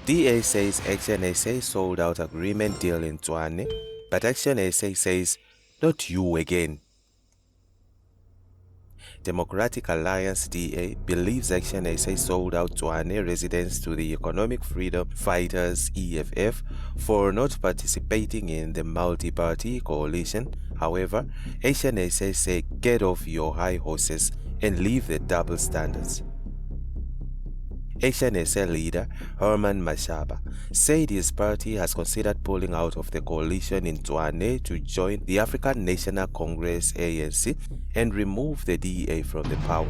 DA says ActionSA sold out agreement deal in Tshwane, but ActionSA says, not you again. Democratic Alliance DA believes ActionSA sold out Tshwane residents to the Economic Freedom Fighters EFF for not participating in the multi-party coalition. However, ActionSA say get off your high horses and leave the double standards. ActionSA leader Herman Mashaba said his party has considered pulling out of the coalition in Tshwane to join the African National Congress ANC and remove the DA from the power.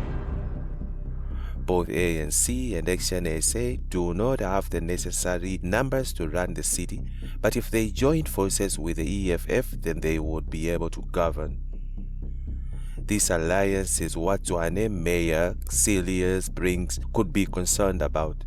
Both ANC and ActionSA do not have the necessary numbers to run the city, but if they joined forces with the EFF, then they would be able to govern. This alliance is what Tshwane Mayor Cilliers Brink could be concerned about.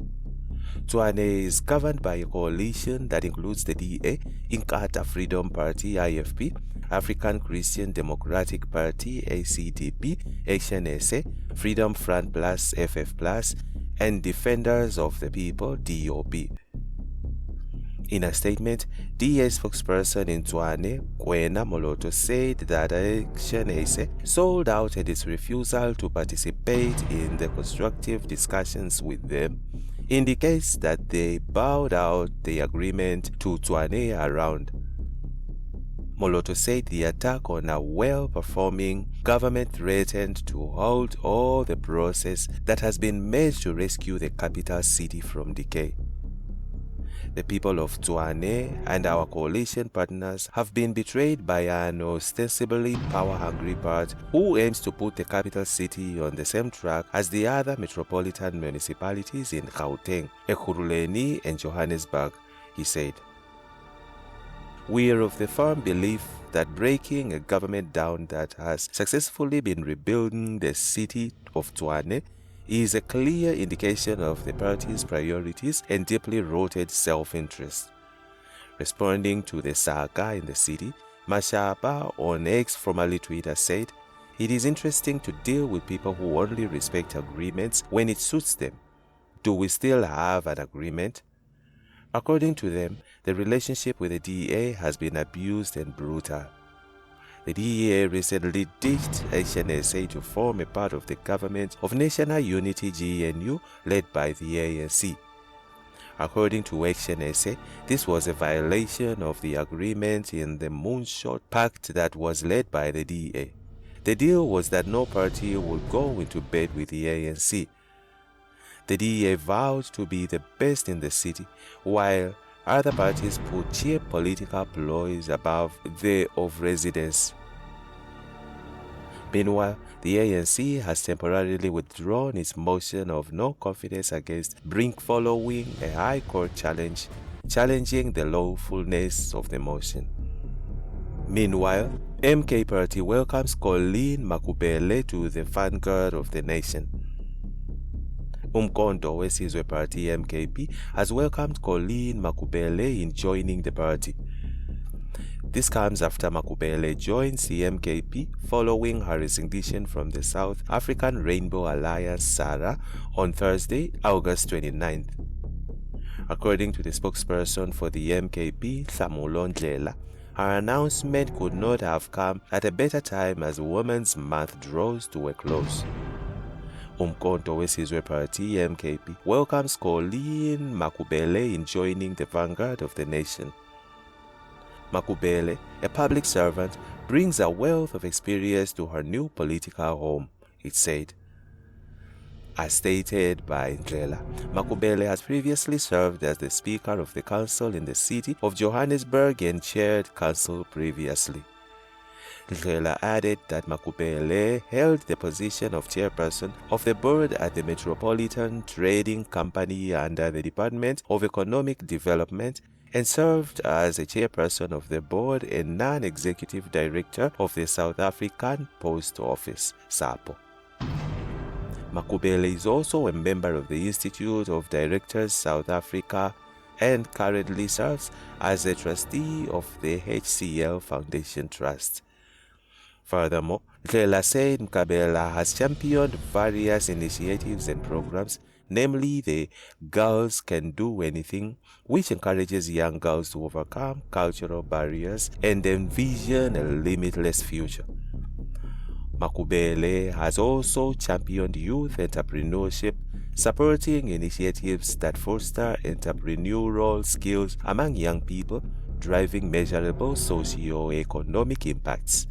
Tshwane is governed by a coalition that includes the DA, Inkatha Freedom Party IFP, African Christian Democratic Party ACDP, ActionSA, Freedom Front Plus FF Plus, and Defenders of the People DOP. In a statement, DA spokesperson in Tshwane, Kwena Moloto, said that ActionSA sold out and its refusal to participate in the constructive discussions with them indicates that they bowed out the agreement to Tshwane around. Moloto said the attack on a well-performing government threatened to halt all the process that has been made to rescue the capital city from decay. The people of Tshwane and our coalition partners have been betrayed by an ostensibly power-hungry part who aims to put the capital city on the same track as the other metropolitan municipalities in Gauteng, Ekurhuleni and Johannesburg, he said. We are of the firm belief that breaking a government down that has successfully been rebuilding the city of Tshwane is a clear indication of the party's priorities and deeply rooted self-interest. Responding to the saga in the city, Mashaba on X, formerly Twitter, said, "It is interesting to deal with people who only respect agreements when it suits them. Do we still have an agreement?" According to them, the relationship with the DA has been abused and brutal. The DA recently ditched ActionSA to form a part of the Government of National Unity GNU led by the ANC. According to ActionSA, this was a violation of the agreement in the Moonshot Pact that was led by the DA. The deal was that no party would go into bed with the ANC. The DA vowed to be the best in the city, while other parties put cheap political ploys above the of residents. Meanwhile, the ANC has temporarily withdrawn its motion of no confidence against Brink following a High Court challenging the lawfulness of the motion. Meanwhile, MK Party welcomes Colleen Makubele to the vanguard of the nation. Umkhonto weSizwe Party MKP has welcomed Colleen Makubele in joining the party. This comes after Makubele joins the MKP following her resignation from the South African Rainbow Alliance SARA on Thursday, August 29th. According to the spokesperson for the MKP, Tlamulo Ndlela, her announcement could not have come at a better time as Women's Month draws to a close. Umkhonto weSizwe Party MKP welcomes Colleen Makubele in joining the vanguard of the nation. Makubele, a public servant, brings a wealth of experience to her new political home, it said. As stated by Ndlela, Makubele has previously served as the Speaker of the Council in the city of Johannesburg and chaired council previously. Ndlela added that Makubele held the position of chairperson of the board at the Metropolitan Trading Company under the Department of Economic Development and served as a chairperson of the board and non-executive director of the South African Post Office, SAPO. Makubele is also a member of the Institute of Directors South Africa and currently serves as a trustee of the HCL Foundation Trust. Furthermore, Ndlela said Makubele has championed various initiatives and programs namely the Girls Can Do Anything, which encourages young girls to overcome cultural barriers and envision a limitless future. Makubele has also championed youth entrepreneurship, supporting initiatives that foster entrepreneurial skills among young people, driving measurable socio-economic impacts.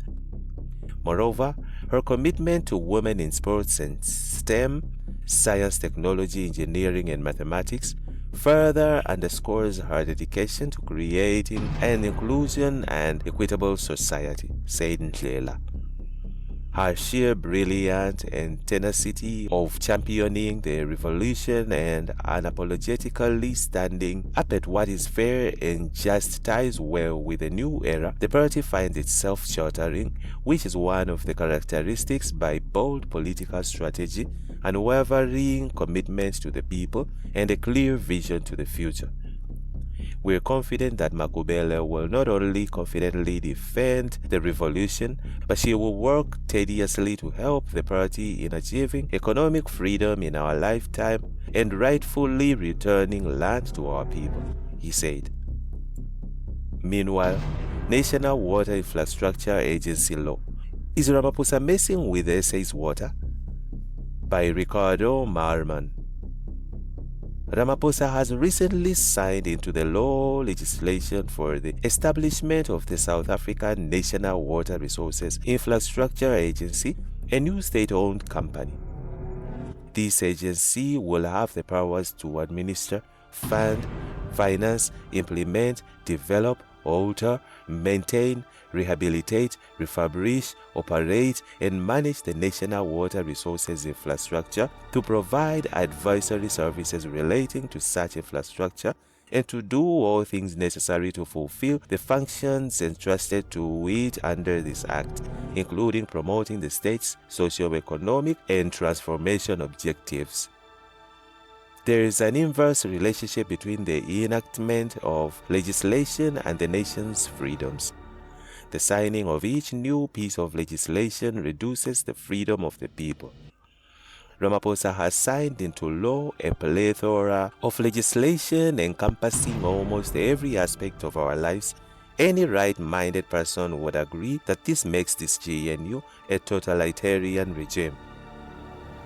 Moreover, her commitment to women in sports and STEM, science, technology, engineering, and mathematics, further underscores her dedication to creating an inclusion and equitable society, said Ndlela. Her sheer brilliance and tenacity of championing the revolution and unapologetically standing up at what is fair and just ties well with the new era the party finds itself sheltering, which is one of the characteristics by bold political strategy, unwavering commitment to the people, and a clear vision to the future. We are confident that Makubele will not only confidently defend the revolution, but she will work tediously to help the party in achieving economic freedom in our lifetime and rightfully returning land to our people, he said. Meanwhile, National Water Infrastructure Agency law. Is Ramaphosa messing with SA's water? By Ricardo Marman. Ramaphosa has recently signed into the law legislation for the establishment of the South African National Water Resources Infrastructure Agency, a new state-owned company. This agency will have the powers to administer, fund, finance, implement, develop, alter, maintain, rehabilitate, refurbish, operate, and manage the national water resources infrastructure, to provide advisory services relating to such infrastructure, and to do all things necessary to fulfill the functions entrusted to it under this act, including promoting the state's socio-economic and transformation objectives. There is an inverse relationship between the enactment of legislation and the nation's freedoms. The signing of each new piece of legislation reduces the freedom of the people. Ramaphosa has signed into law a plethora of legislation encompassing almost every aspect of our lives. Any right-minded person would agree that this makes this GNU a totalitarian regime.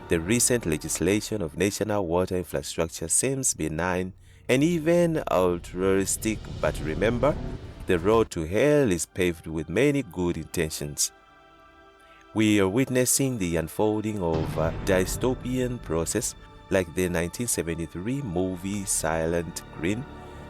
The recent legislation of national water infrastructure seems benign and even altruistic, but remember, the road to hell is paved with many good intentions. We are witnessing the unfolding of a dystopian process like the 1973 movie Silent Green.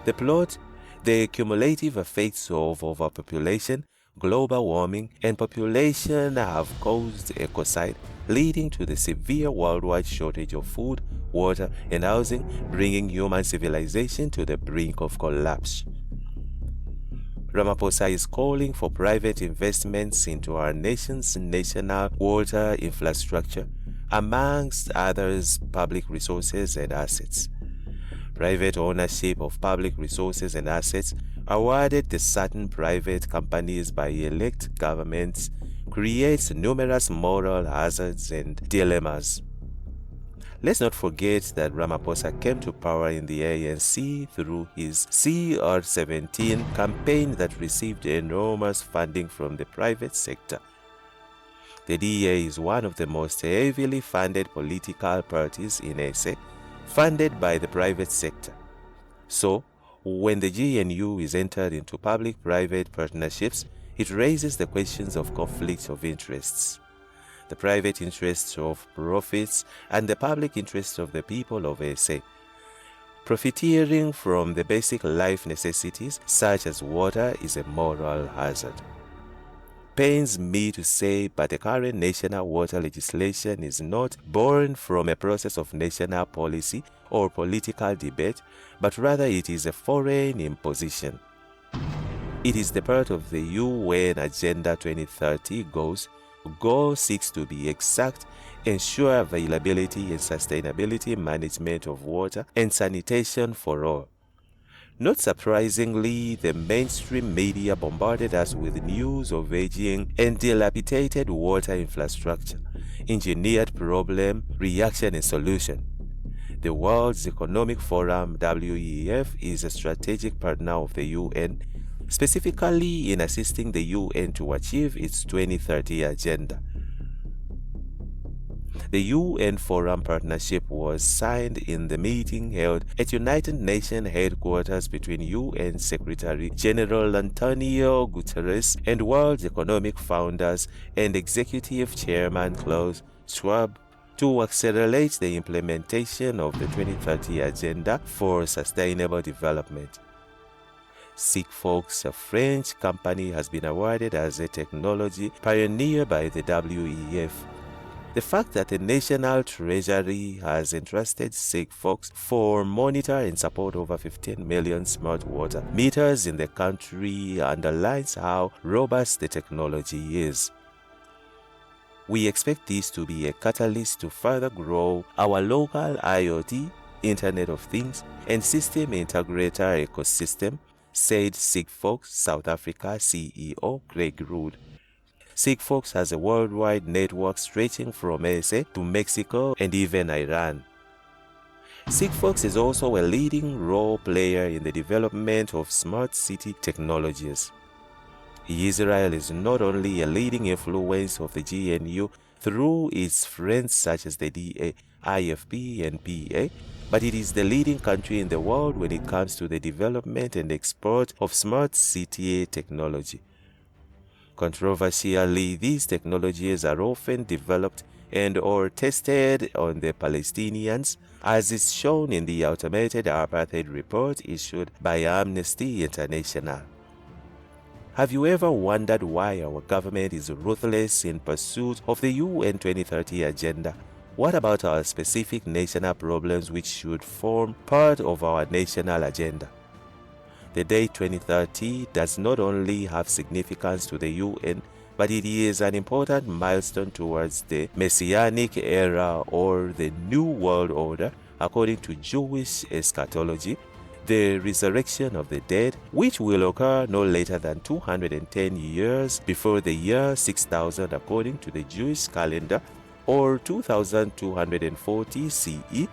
The plot, the cumulative effects of overpopulation, global warming, and population have caused ecocide, leading to the severe worldwide shortage of food, water, and housing, bringing human civilization to the brink of collapse. Ramaphosa is calling for private investments into our nation's national water infrastructure, amongst others public resources and assets. Private ownership of public resources and assets awarded to certain private companies by elect governments creates numerous moral hazards and dilemmas. Let's not forget that Ramaphosa came to power in the ANC through his CR17 campaign that received enormous funding from the private sector. The DA is one of the most heavily funded political parties in SA, funded by the private sector. So, when the GNU is entered into public-private partnerships, it raises the questions of conflicts of interests. The private interests of profits and the public interests of the people of SA. Profiteering from the basic life necessities such as water is a moral hazard. Pains me to say, but the current national water legislation is not born from a process of national policy or political debate, but rather it is a foreign imposition. It is the part of the UN Agenda 2030 goals. Goal 6 to be exact, ensure availability and sustainability management of water and sanitation for all. Not surprisingly, the mainstream media bombarded us with news of aging and dilapidated water infrastructure, engineered problem, reaction and solution. The World Economic Forum (WEF) is a strategic partner of the UN, specifically in assisting the UN to achieve its 2030 agenda. The UN Forum Partnership was signed in the meeting held at United Nations headquarters between UN Secretary General Antonio Guterres and World Economic Founders and Executive Chairman Klaus Schwab to accelerate the implementation of the 2030 Agenda for Sustainable Development. Sigfox, a French company, has been awarded as a technology pioneer by the WEF. The fact that the National Treasury has entrusted Sigfox for monitor and support over 15 million smart water meters in the country underlines how robust the technology is. We expect this to be a catalyst to further grow our local IoT, Internet of Things, and system integrator ecosystem, said Sigfox South Africa CEO Craig Rood. Sigfox has a worldwide network stretching from SA to Mexico and even Iran. Sigfox is also a leading role player in the development of smart city technologies. Israel is not only a leading influence of the GNU through its friends such as the DA, IFP and PA, but it is the leading country in the world when it comes to the development and export of smart city technology. Controversially, these technologies are often developed and/or tested on the Palestinians, as is shown in the automated apartheid report issued by Amnesty International. Have you ever wondered why our government is ruthless in pursuit of the UN 2030 agenda? What about our specific national problems which should form part of our national agenda? The date 2030 does not only have significance to the UN, but it is an important milestone towards the Messianic era or the New World Order, according to Jewish eschatology, the resurrection of the dead, which will occur no later than 210 years before the year 6000 according to the Jewish calendar, or 2240 CE,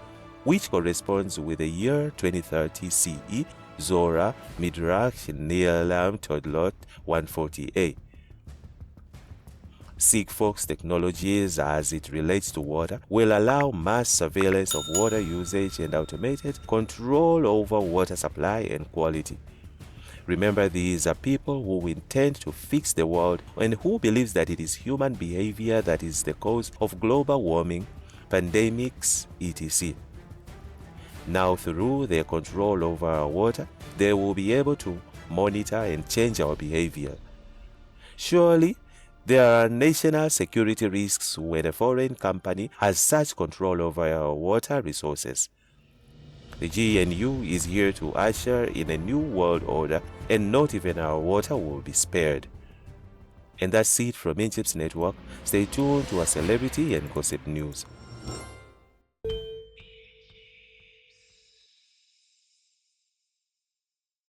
which corresponds with the year 2030 CE, Zora, Midrash, Neelam, Todlot, 148. Sigfox technologies, as it relates to water, will allow mass surveillance of water usage and automated control over water supply and quality. Remember, these are people who intend to fix the world and who believes that it is human behavior that is the cause of global warming, pandemics, etc. Now, through their control over our water, they will be able to monitor and change our behavior. Surely, there are national security risks when a foreign company has such control over our water resources. The GNU is here to usher in a new world order, and not even our water will be spared. And that's it from INJIBS Network. Stay tuned to our celebrity and gossip news.